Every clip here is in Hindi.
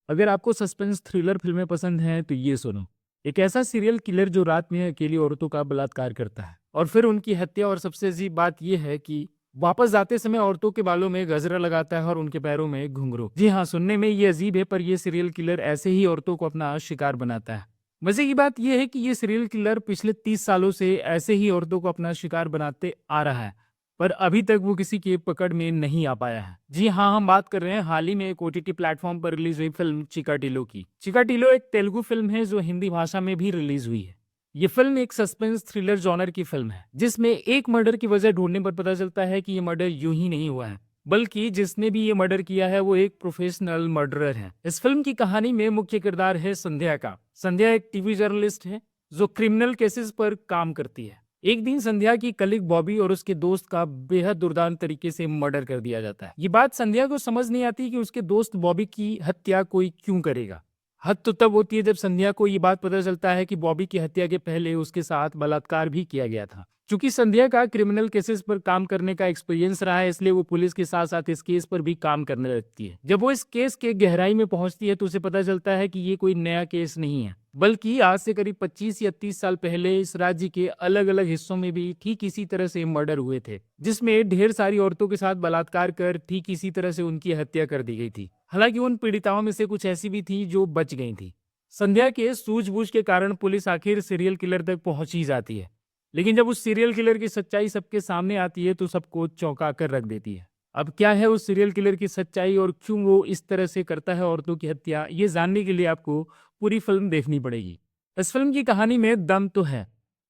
अगर आपको सस्पेंस थ्रिलर फिल्में पसंद हैं तो ये सुनो। एक ऐसा सीरियल किलर जो रात में अकेली औरतों का बलात्कार करता है और फिर उनकी हत्या, और सबसे अजीब बात यह है कि वापस जाते समय औरतों के बालों में गजरा लगाता है और उनके पैरों में घुंघरू। जी हाँ, सुनने में ये अजीब है, पर यह सीरियल किलर ऐसे ही औरतों को अपना शिकार बनाता है। मजे की बात यह है कि ये सीरियल किलर पिछले 30 सालों से ऐसे ही औरतों को अपना शिकार बनाते आ रहा है, पर अभी तक वो किसी की पकड़ में नहीं आ पाया है। जी हाँ, हम बात कर रहे हैं हाल ही में एक ओटीटी प्लेटफॉर्म पर रिलीज हुई फिल्म चिकाटिलो की। चिकाटिलो एक तेलुगु फिल्म है जो हिंदी भाषा में भी रिलीज हुई है। ये फिल्म एक सस्पेंस थ्रिलर जॉनर की फिल्म है, जिसमें एक मर्डर की वजह ढूंढने पर पता चलता है कि ये मर्डर यूं ही नहीं हुआ है, बल्कि जिसने भी ये मर्डर किया है वो एक प्रोफेशनल मर्डरर है। इस फिल्म की कहानी में मुख्य किरदार है संध्या का। संध्या एक टीवी जर्नलिस्ट है जो क्रिमिनल केसेस पर काम करती है। एक दिन संध्या की कलीग बॉबी और उसके दोस्त का बेहद दुर्दांत तरीके से मर्डर कर दिया जाता है। ये बात संध्या को समझ नहीं आती कि उसके दोस्त बॉबी की हत्या कोई क्यों करेगा। हद तो तब होती है जब संध्या को ये बात पता चलता है कि बॉबी की हत्या के पहले उसके साथ बलात्कार भी किया गया था। क्योंकि संध्या का क्रिमिनल केसेस पर काम करने का एक्सपीरियंस रहा है, इसलिए वो पुलिस के साथ साथ इस केस पर भी काम करने लगती है। जब वो इस केस के गहराई में पहुंचती है तो उसे पता चलता है कि ये कोई नया केस नहीं है, बल्कि आज से करीब 25 या 30 साल पहले इस राज्य के अलग अलग हिस्सों में भी ठीक इसी तरह से मर्डर हुए थे, जिसमें ढेर सारी औरतों के साथ बलात्कार कर ठीक इसी तरह से उनकी हत्या कर दी गई थी। हालांकि उन पीड़िताओं में से कुछ ऐसी भी थी जो बच गई थी। संध्या के सूझबूझ के कारण पुलिस आखिर सीरियल किलर तक पहुंच ही जाती है, लेकिन जब उस सीरियल किलर की सच्चाई सबके सामने आती है तो सबको चौंका कर रख देती है। अब क्या है उस सीरियल किलर की सच्चाई और क्यों वो इस तरह से करता है औरतों की हत्या, ये जानने के लिए आपको पूरी फिल्म देखनी पड़ेगी। इस फिल्म की कहानी में दम तो है।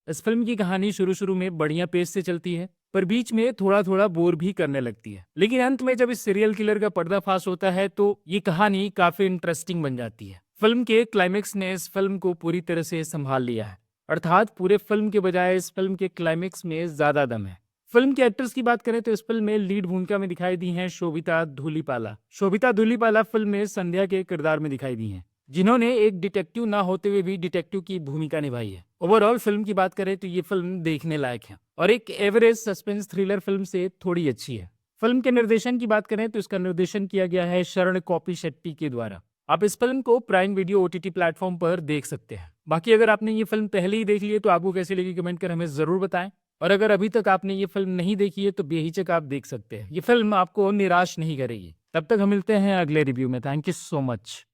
इस फिल्म की कहानी शुरू शुरू में बढ़िया पेज से चलती है, पर बीच में थोड़ा थोड़ा बोर भी करने लगती है। लेकिन अंत में जब इस सीरियल किलर का पर्दाफाश होता है तो ये कहानी काफी इंटरेस्टिंग बन जाती है। फिल्म के क्लाइमेक्स ने इस फिल्म को पूरी तरह से संभाल लिया है, अर्थात पूरे फिल्म के बजाय इस फिल्म के क्लाइमेक्स में ज्यादा दम है। फिल्म के एक्टर्स की बात करें तो इस फिल्म में लीड भूमिका में दिखाई दी हैं शोभिता धूलीपाला। शोभिता धूलीपाला फिल्म में संध्या के किरदार में दिखाई दी हैं, जिन्होंने एक डिटेक्टिव ना होते हुए भी डिटेक्टिव की भूमिका निभाई है। ओवरऑल फिल्म की बात करें तो ये फिल्म देखने लायक है और एक एवरेज सस्पेंस थ्रिलर फिल्म से थोड़ी अच्छी है। फिल्म के निर्देशन की बात करें तो इसका निर्देशन किया गया है शरण कॉपी शेट्टी के द्वारा। आप इस फिल्म को प्राइम वीडियो ओटीटी प्लेटफॉर्म पर देख सकते हैं। बाकी अगर आपने ये फिल्म पहले ही देख ली है तो आपको कैसी लगी कमेंट कर हमें जरूर बताएं, और अगर अभी तक आपने ये फिल्म नहीं देखी है तो बेहिचक आप देख सकते हैं। ये फिल्म आपको निराश नहीं करेगी। तब तक हम मिलते हैं अगले रिव्यू में। Thank you so much.